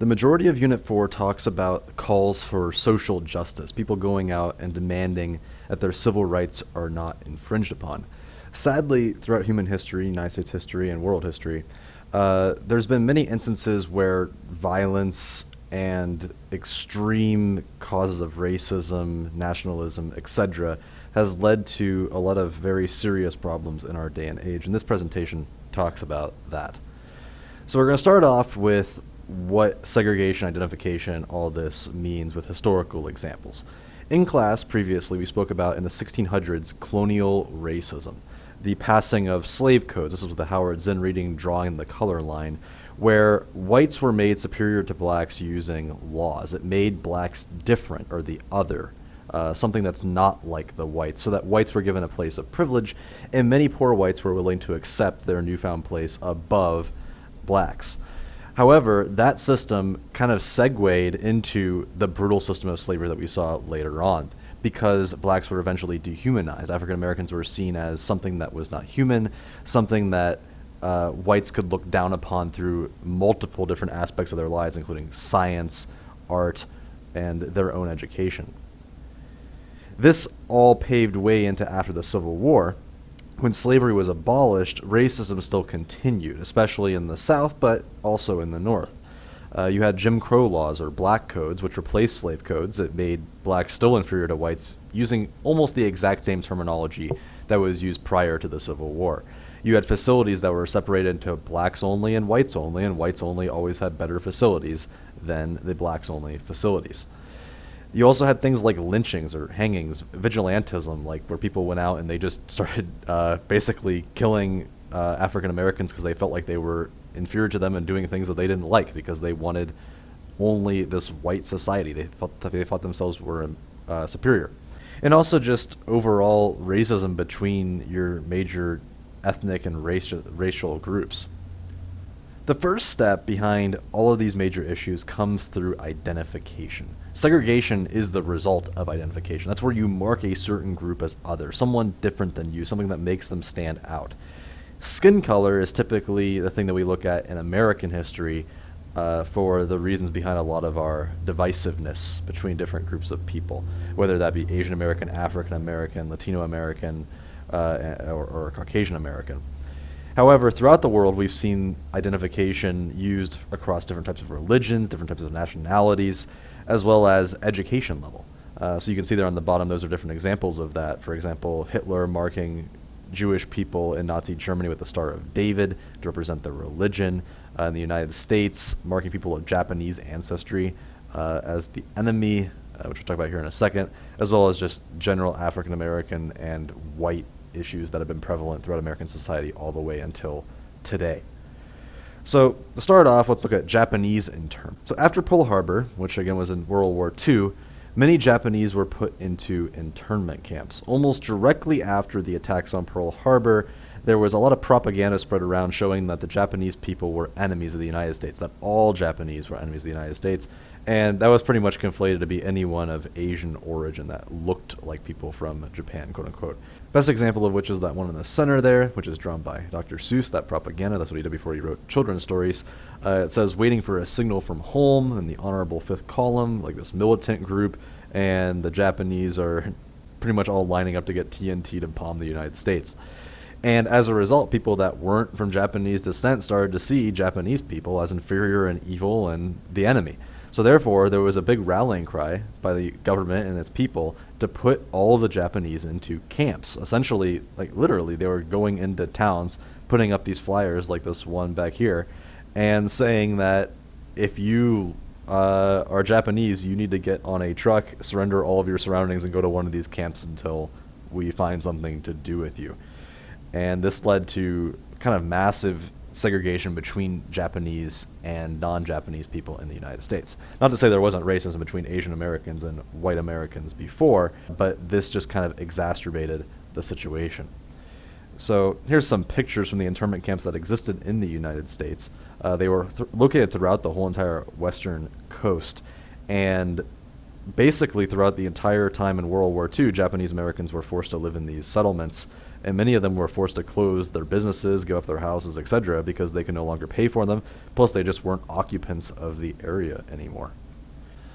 The majority of Unit 4 talks about calls for social justice, people going out and demanding that their civil rights are not infringed upon. Sadly, throughout human history, United States history, and world history, there's been many instances where violence and extreme causes of racism, nationalism, etc., has led to a lot of very serious problems in our day and age, and this presentation talks about that. So we're going to start off with what segregation, identification, all this means with historical examples. In class previously we spoke about in the 1600s colonial racism, the passing of slave codes. This was the Howard Zinn reading drawing the color line, where whites were made superior to blacks using laws. It made blacks different, or the other, something that's not like the whites, so that whites were given a place of privilege, and many poor whites were willing to accept their newfound place above blacks. However, that system kind of segued into the brutal system of slavery that we saw later on, because blacks were eventually dehumanized. African Americans were seen as something that was not human, something that whites could look down upon through multiple different aspects of their lives, including science, art, and their own education. This all paved way into after the Civil War. When slavery was abolished, racism still continued, especially in the South, but also in the North. You had Jim Crow laws, or black codes, which replaced slave codes. It made blacks still inferior to whites, using almost the exact same terminology that was used prior to the Civil War. You had facilities that were separated into blacks only and whites only always had better facilities than the blacks only facilities. You also had things like lynchings or hangings, vigilantism, like where people went out and they just started basically killing African Americans because they felt like they were inferior to them and doing things that they didn't like because they wanted only this white society. They thought themselves were superior. And also just overall racism between your major ethnic and racial groups. The first step behind all of these major issues comes through identification. Segregation is the result of identification. That's where you mark a certain group as other, someone different than you, something that makes them stand out. Skin color is typically the thing that we look at in American history for the reasons behind a lot of our divisiveness between different groups of people, whether that be Asian American, African American, Latino American, or Caucasian American. However, throughout the world, we've seen identification used across different types of religions, different types of nationalities, as well as education level. So you can see there on the bottom, those are different examples of that. For example, Hitler marking Jewish people in Nazi Germany with the Star of David to represent their religion. In the United States, marking people of Japanese ancestry as the enemy, which we'll talk about here in a second, as well as just general African American and white issues that have been prevalent throughout American society all the way until today. So to start off, let's look at Japanese internment. So after Pearl Harbor, which again was in World War II, many Japanese were put into internment camps. Almost directly after the attacks on Pearl Harbor, there was a lot of propaganda spread around showing that the Japanese people were enemies of the United States, that all Japanese were enemies of the United States, and that was pretty much conflated to be anyone of Asian origin that looked like people from Japan, quote unquote. Best example of which is that one in the center there, which is drawn by Dr. Seuss, that propaganda. That's what he did before he wrote children's stories. It says, waiting for a signal from home in the honorable fifth column, like this militant group, and the Japanese are pretty much all lining up to get TNT to bomb the United States. And as a result, people that weren't from Japanese descent started to see Japanese people as inferior and evil and the enemy. So therefore, there was a big rallying cry by the government and its people to put all of the Japanese into camps. Essentially, like literally, they were going into towns, putting up these flyers like this one back here, and saying that if you are Japanese, you need to get on a truck, surrender all of your surroundings, and go to one of these camps until we find something to do with you. And this led to kind of massive segregation between Japanese and non-Japanese people in the United States. Not to say there wasn't racism between Asian Americans and white Americans before, but this just kind of exacerbated the situation. So here's some pictures from the internment camps that existed in the United States. They were located throughout the whole entire western coast, and basically throughout the entire time in World War II, Japanese Americans were forced to live in these settlements and many of them were forced to close their businesses, give up their houses, etc., because they could no longer pay for them. Plus, they just weren't occupants of the area anymore.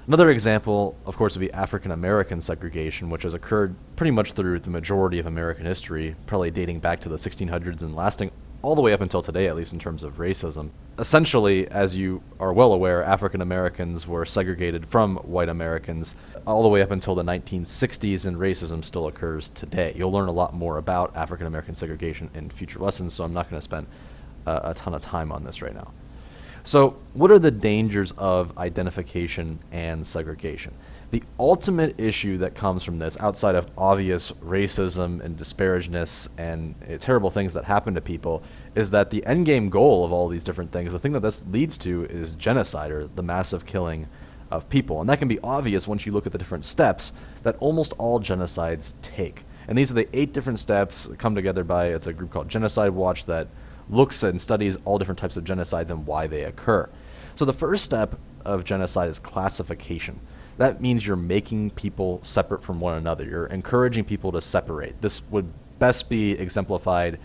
Another example, of course, would be African American segregation, which has occurred pretty much through the majority of American history, probably dating back to the 1600s and lasting all the way up until today, at least in terms of racism. Essentially, as you are well aware, African Americans were segregated from white Americans all the way up until the 1960s, and racism still occurs today. You'll learn a lot more about African American segregation in future lessons, so I'm not going to spend a ton of time on this right now. So, what are the dangers of identification and segregation? The ultimate issue that comes from this, outside of obvious racism and disparageness and terrible things that happen to people, is that the endgame goal of all these different things, the thing that this leads to, is genocide, or the massive killing of people. And that can be obvious once you look at the different steps that almost all genocides take. And these are the 8 different steps come together by, it's a group called Genocide Watch that looks and studies all different types of genocides and why they occur. So the first step of genocide is classification. That means you're making people separate from one another. You're encouraging people to separate. This would best be exemplified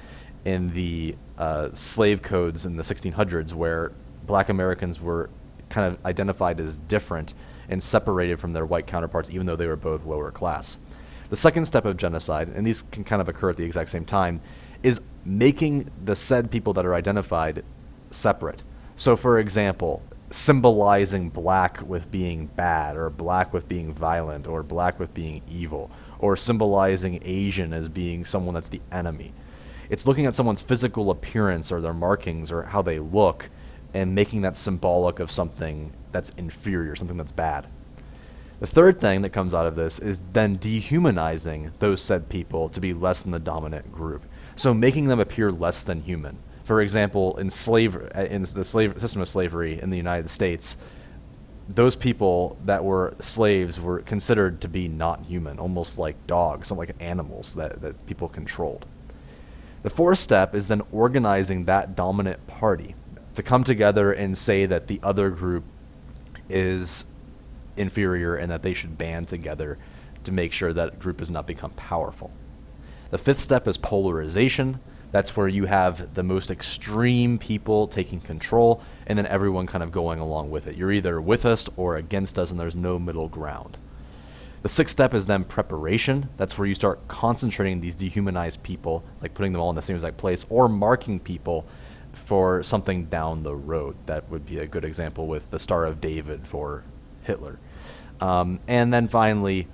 in the slave codes in the 1600s, where black Americans were kind of identified as different and separated from their white counterparts, even though they were both lower class. The second step of genocide, and these can kind of occur at the exact same time, is making the said people that are identified separate. So, for example, symbolizing black with being bad, or black with being violent, or black with being evil, or symbolizing Asian as being someone that's the enemy. It's looking at someone's physical appearance or their markings or how they look and making that symbolic of something that's inferior, something that's bad. The third thing that comes out of this is then dehumanizing those said people to be less than the dominant group. So making them appear less than human. For example, in the system of slavery in the United States, those people that were slaves were considered to be not human, almost like dogs, something like animals that people controlled. The fourth step is then organizing that dominant party to come together and say that the other group is inferior and that they should band together to make sure that group does not become powerful. The fifth step is polarization. That's where you have the most extreme people taking control and then everyone kind of going along with it. You're either with us or against us, and there's no middle ground. The sixth step is then preparation. That's where you start concentrating these dehumanized people, like putting them all in the same exact place, or marking people for something down the road. That would be a good example with the Star of David for Hitler. And then finally,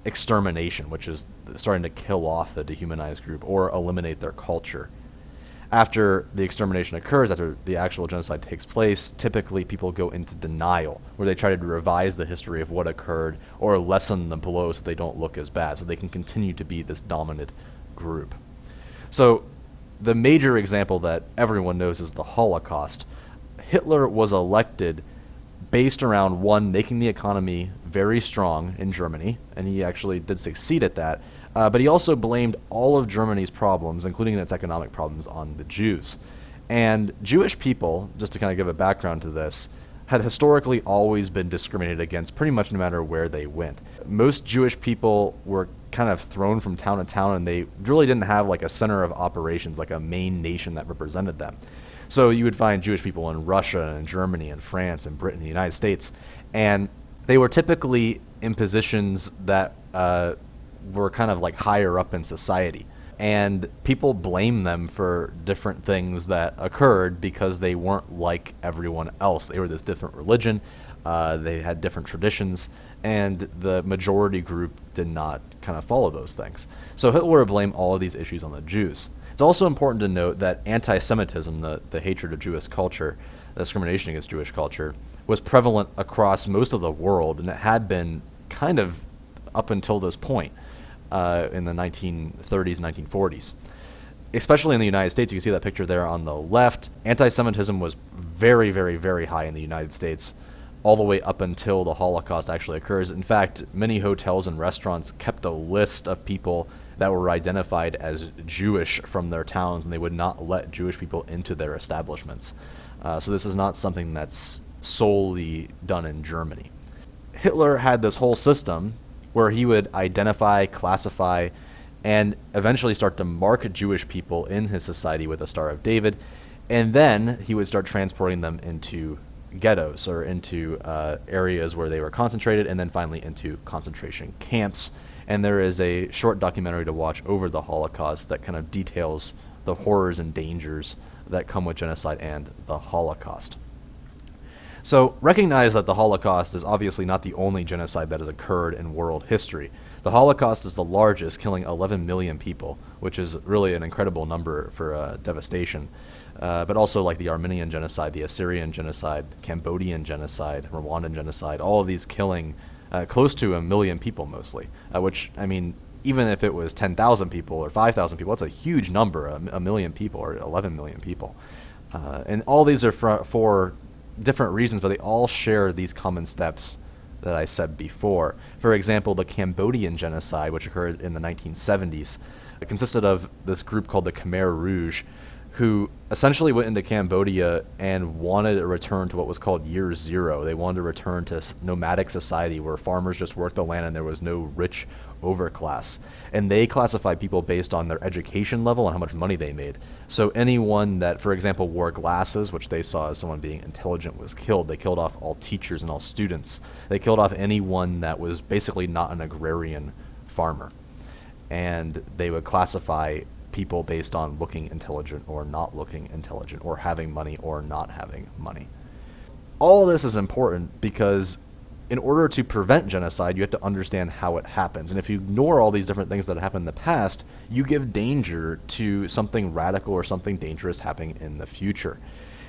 extermination, which is starting to kill off the dehumanized group or eliminate their culture. After the extermination occurs, after the actual genocide takes place, typically people go into denial, where they try to revise the history of what occurred or lessen the blows so they don't look as bad, so they can continue to be this dominant group. So the major example that everyone knows is the Holocaust. Hitler was elected based around, one, making the economy very strong in Germany, and he actually did succeed at that, but he also blamed all of Germany's problems, including its economic problems, on the Jews. And Jewish people, just to kind of give a background to this, had historically always been discriminated against pretty much no matter where they went. Most Jewish people were kind of thrown from town to town, and they really didn't have like a center of operations, like a main nation that represented them. So you would find Jewish people in Russia and Germany and France and Britain and the United States, and they were typically in positions that were kind of like higher up in society. And people blame them for different things that occurred because they weren't like everyone else. They were this different religion, they had different traditions, and the majority group did not kind of follow those things. So Hitler would blame all of these issues on the Jews. It's also important to note that anti-Semitism, the hatred of Jewish culture, the discrimination against Jewish culture, was prevalent across most of the world, and it had been kind of up until this point in the 1930s, 1940s. Especially in the United States, you can see that picture there on the left. Anti-Semitism was very, very, very high in the United States, all the way up until the Holocaust actually occurs. In fact, many hotels and restaurants kept a list of people that were identified as Jewish from their towns, and they would not let Jewish people into their establishments. So this is not something that's solely done in Germany. Hitler had this whole system where he would identify, classify, and eventually start to mark Jewish people in his society with the Star of David. And then he would start transporting them into ghettos or into areas where they were concentrated, and then finally into concentration camps. And there is a short documentary to watch over the Holocaust that kind of details the horrors and dangers that come with genocide and the Holocaust. So recognize that the Holocaust is obviously not the only genocide that has occurred in world history. The Holocaust is the largest, killing 11 million people, which is really an incredible number for devastation. But also like the Armenian genocide, the Assyrian genocide, Cambodian genocide, Rwandan genocide, all of these killing close to 1 million people mostly, which, I mean, even if it was 10,000 people or 5,000 people, that's a huge number, 1 million people or 11 million people. And all these are for different reasons, but they all share these common steps that I said before. For example, the Cambodian genocide, which occurred in the 1970s, it consisted of this group called the Khmer Rouge, who essentially went into Cambodia and wanted a return to what was called Year Zero. They wanted to return to nomadic society where farmers just worked the land and there was no rich overclass. And they classified people based on their education level and how much money they made. So anyone that, for example, wore glasses, which they saw as someone being intelligent, was killed. They killed off all teachers and all students. They killed off anyone that was basically not an agrarian farmer. And they would classify people based on looking intelligent or not looking intelligent, or having money or not having money. All of this is important because in order to prevent genocide, you have to understand how it happens. And if you ignore all these different things that happened in the past, you give danger to something radical or something dangerous happening in the future.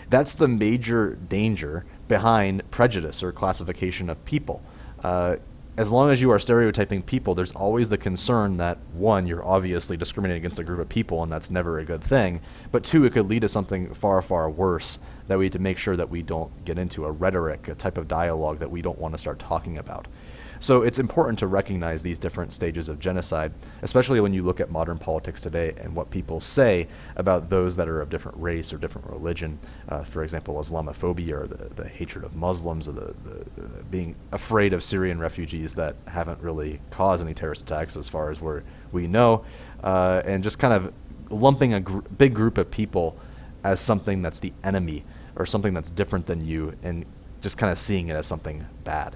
That's the major danger behind prejudice or classification of people. As long as you are stereotyping people, there's always the concern that, one, you're obviously discriminating against a group of people, and that's never a good thing. But two, it could lead to something far, far worse that we need to make sure that we don't get into a rhetoric, a type of dialogue that we don't want to start talking about. So it's important to recognize these different stages of genocide, especially when you look at modern politics today and what people say about those that are of different race or different religion. For example, Islamophobia, or the hatred of Muslims, or the being afraid of Syrian refugees that haven't really caused any terrorist attacks as far as we know, and just kind of lumping a big group of people as something that's the enemy or something that's different than you, and just kind of seeing it as something bad.